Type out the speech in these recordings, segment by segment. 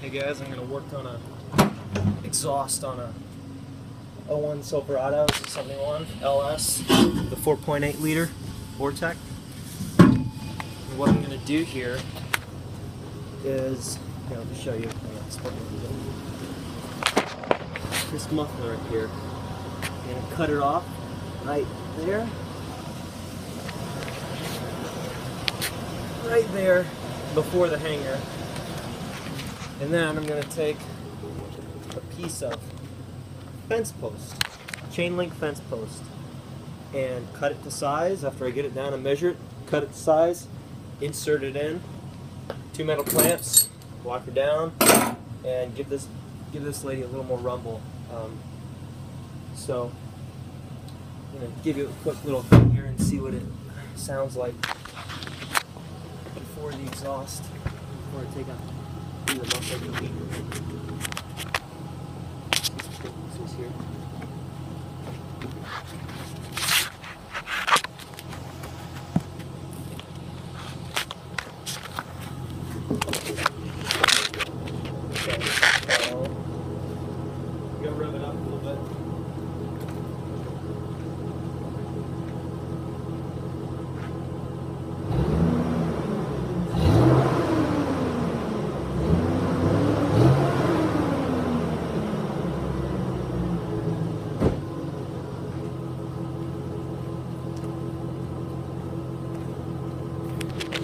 Hey guys, I'm going to work on a exhaust on a 01 Silverado 71 LS, the 4.8 liter Vortec. And what I'm going to do here is, I'll just show you this muffler right here. I'm going to cut it off right there. Right there before the hanger. And then I'm going to take a piece of fence post, chain link fence post, and cut it to size. After I get it down and measure it, cut it to size, insert it in, 2 metal clamps, lock her down, and give this lady a little more rumble. So I'm going to give you a quick little thing here and see what it sounds like before the exhaust, before I take out the muffler. This is here. Okay, so I'm gonna rev it up a little bit.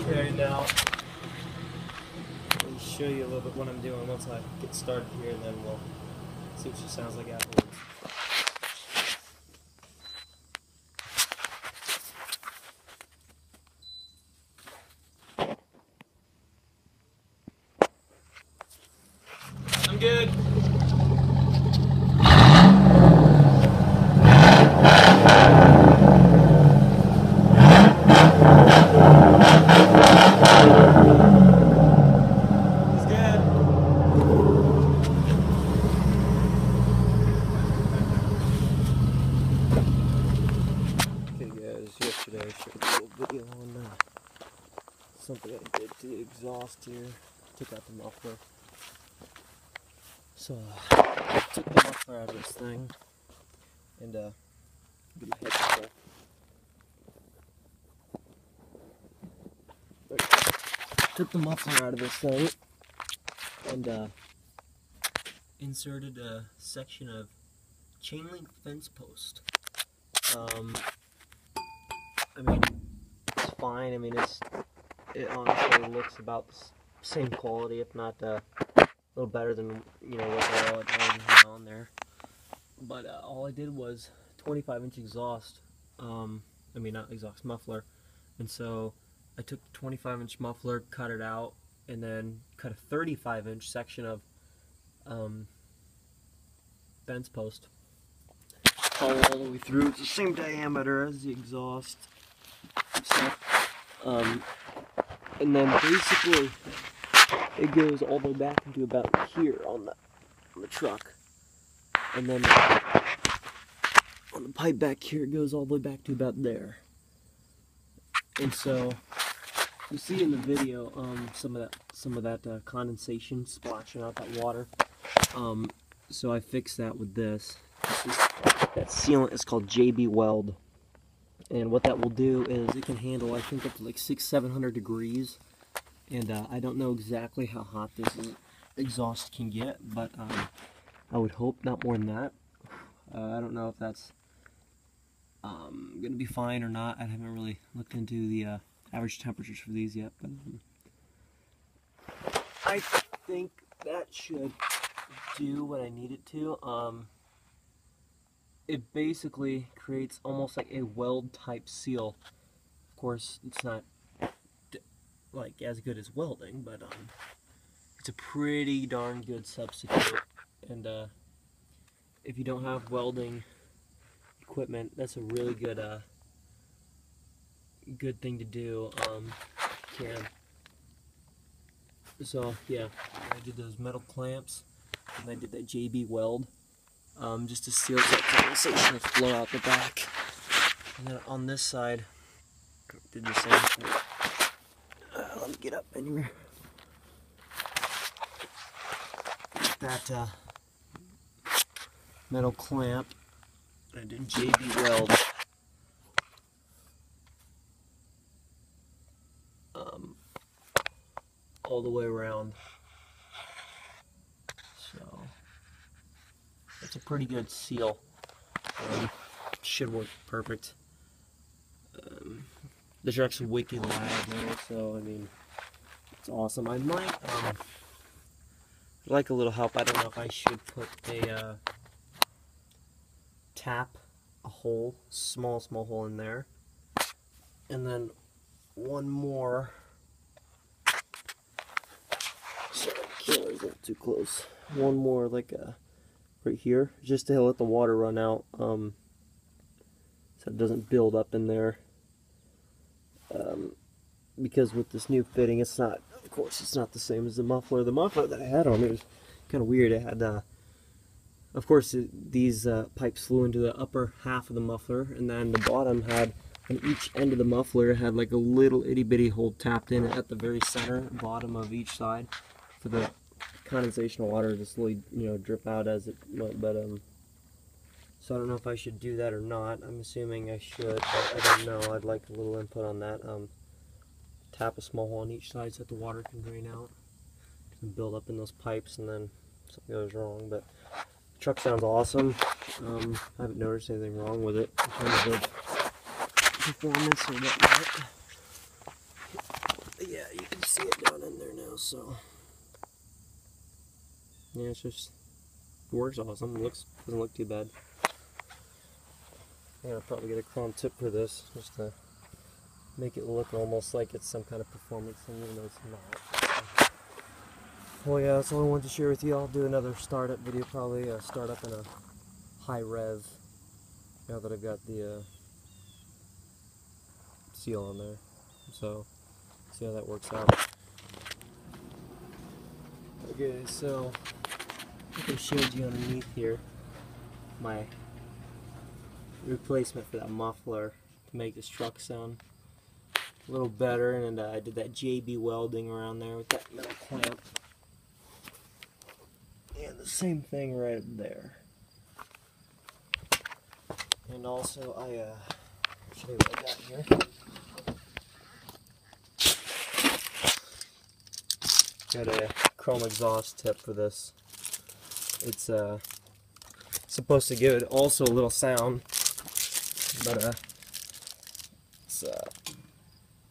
Okay, now let me show you a little bit what I'm doing once I get started here, and then we'll see what she sounds like afterwards. I'm good. Yesterday I showed a little video on something I did to the exhaust here. Took out the muffler. So I took the muffler out of this thing and get my head control. Took the muffler out of this thing and inserted a section of chain link fence post. I mean, it's fine. I mean, it honestly looks about the same quality, if not a little better than, what they're all on there. But all I did was 25-inch exhaust. I mean, not exhaust, muffler. And so I took the 25-inch muffler, cut it out, and then cut a 35-inch section of fence post. All the way through. It's the same diameter as the exhaust. And then basically it goes all the way back into about here on the truck, and then on the pipe back here it goes all the way back to about there. And so you see in the video some of that condensation splashing out that water. So I fixed that with this. That sealant is called JB Weld. And what that will do is it can handle, I think, up to like 600-700 degrees. And I don't know exactly how hot this exhaust can get, but I would hope not more than that. I don't know if that's going to be fine or not. I haven't really looked into the average temperatures for these yet, but I think that should do what I need it to. It basically creates almost like a weld type seal. Of course, it's not like as good as welding, but it's a pretty darn good substitute. And if you don't have welding equipment, that's a really good good thing to do. So yeah, I did those metal clamps, and I did that JB Weld. Just to seal that condensation and flow out the back. And then on this side, did the same thing. Let me get up in here. that metal clamp. I did JB Weld. All the way around. So it's a pretty good seal. Should work perfect. The truck's wicked loud now, so I mean, it's awesome. I might like a little help. I don't know if I should put a tap a hole, small hole in there, and then one more. Sorry, camera's a little too close. One more, like right here, just to let the water run out, so it doesn't build up in there. Because with this new fitting, it's not, of course, it's not the same as the muffler. The muffler that I had on it was kind of weird. It had, of course, these pipes flew into the upper half of the muffler, and then the bottom had, on each end of the muffler, had like a little itty bitty hole tapped in at the very center, bottom of each side, for the condensation water to slowly, drip out as it went. But so I don't know if I should do that or not. I'm assuming I should, but I don't know. I'd like a little input on that. Tap a small hole on each side so that the water can drain out and build up in those pipes, and then something goes wrong. But the truck sounds awesome. I haven't noticed anything wrong with it in terms of performance or whatnot. But yeah, you can see it down in there now. So yeah, it works awesome. Doesn't look too bad. I'm gonna probably get a chrome tip for this just to make it look almost like it's some kind of performance thing, even though it's not. Well, yeah, that's all I wanted to share with you. I'll do another startup video, probably start up in a high rev, now that I've got the seal on there. So, see how that works out. Okay, so I think I showed you underneath here my replacement for that muffler to make this truck sound a little better, and I did that JB welding around there with that metal clamp, and the same thing right up there. And also I'll show you what I got here. Got a chrome exhaust tip for this. It's supposed to give it also a little sound, but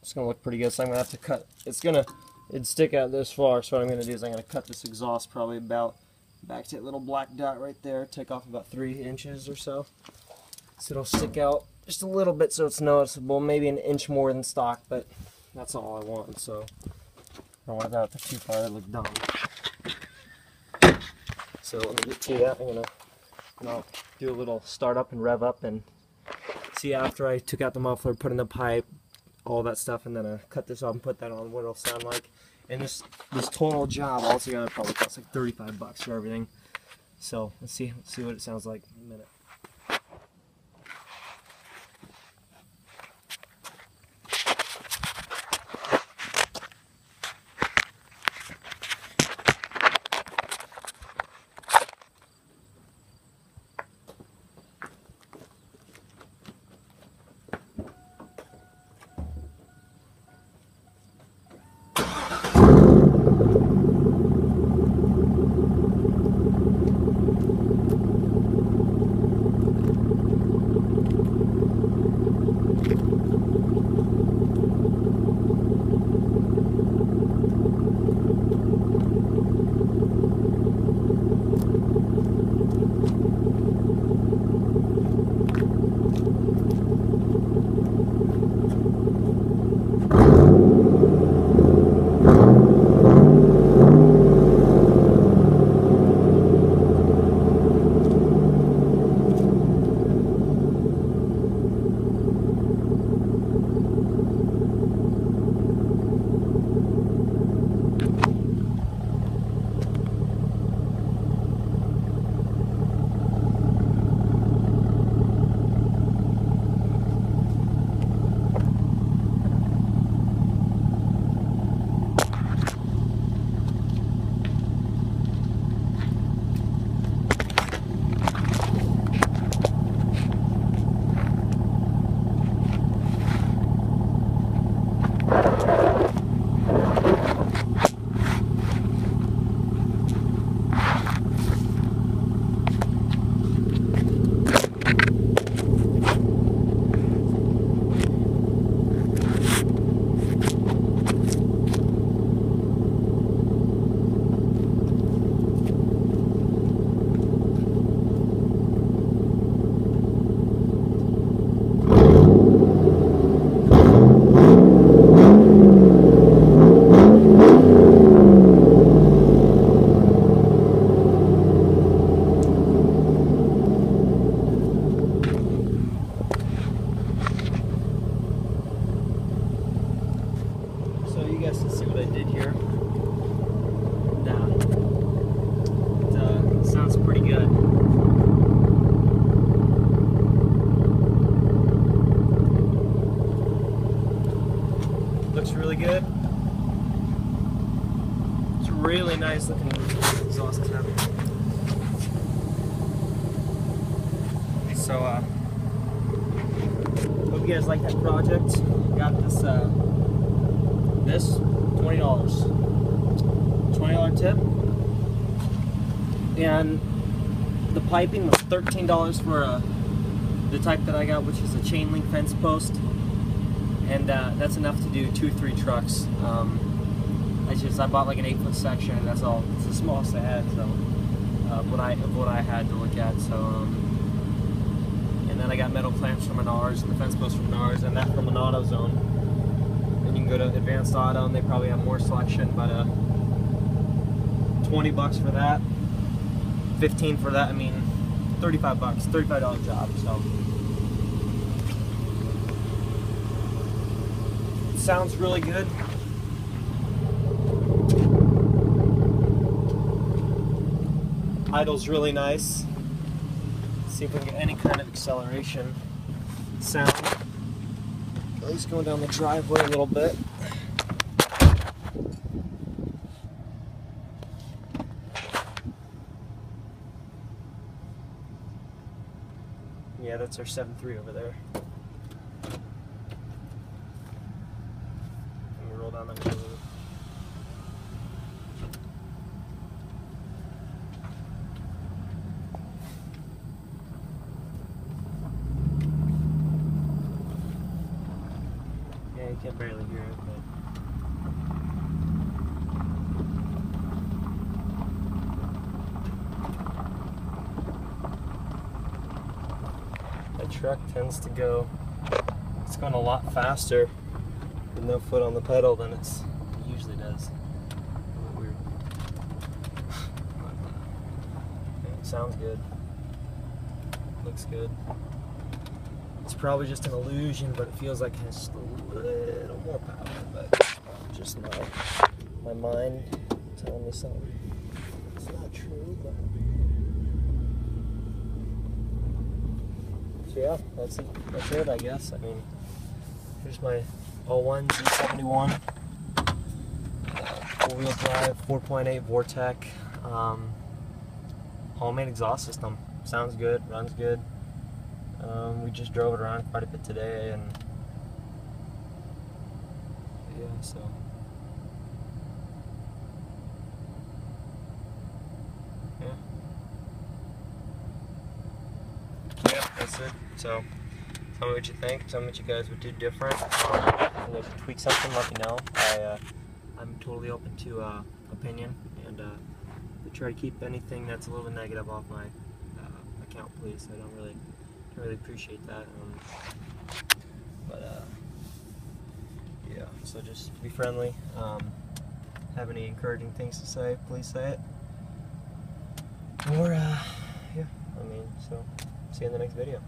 it's gonna look pretty good. So I'm gonna have to cut. It'd stick out this far. So what I'm gonna do is I'm gonna cut this exhaust probably about back to that little black dot right there. Take off about 3 inches or so. So it'll stick out just a little bit, so it's noticeable. Maybe an inch more than stock, but that's all I want. So I don't want that too far. That look dumb. So let me get to that. I'll do a little start up and rev up and see after I took out the muffler, put in the pipe, all that stuff, and then cut this off and put that on, what it'll sound like. And this total job altogether probably costs like $35 for everything. So let's see what it sounds like in a minute. really nice looking exhaust tip. So, hope you guys like that project. Got this, $20 tip. And the piping was $13 for the type that I got, which is a chain link fence post. And that's enough to do 2-3 trucks. I bought like an 8-foot section, and that's all. It's the smallest I had, so what I had to look at. So, and then I got metal clamps from Menards, and the fence post from Menards, and that from an AutoZone. And you can go to Advanced Auto, and they probably have more selection, but $20 for that, 15 for that. I mean, $35, $35 job. So. Sounds really good. Idle's really nice. Let's see if we can get any kind of acceleration sound. At least going down the driveway a little bit. Yeah, that's our 7.3 over there. Roll down that road. Yeah, you can barely hear it, but that truck tends to go, it's going a lot faster with no foot on the pedal than it usually does. Weird. Yeah, it sounds good. Looks good. It's probably just an illusion, but it feels like it has just a little more power. But just my mind telling me something. It's not true, but. So yeah, that's it, I guess. I mean, here's my 01 Z71 four-wheel drive 4.8 Vortec homemade exhaust system. Sounds good, runs good. We just drove it around quite a bit today, and yeah, so yeah, that's it. So tell me what you think. Tell me what you guys would do different. And if you tweak something, let me know. I'm totally open to opinion, and try to keep anything that's a little bit negative off my account, please. I don't really appreciate that. Yeah. So just be friendly. Have any encouraging things to say? Please say it. Or yeah. I mean, so see you in the next video.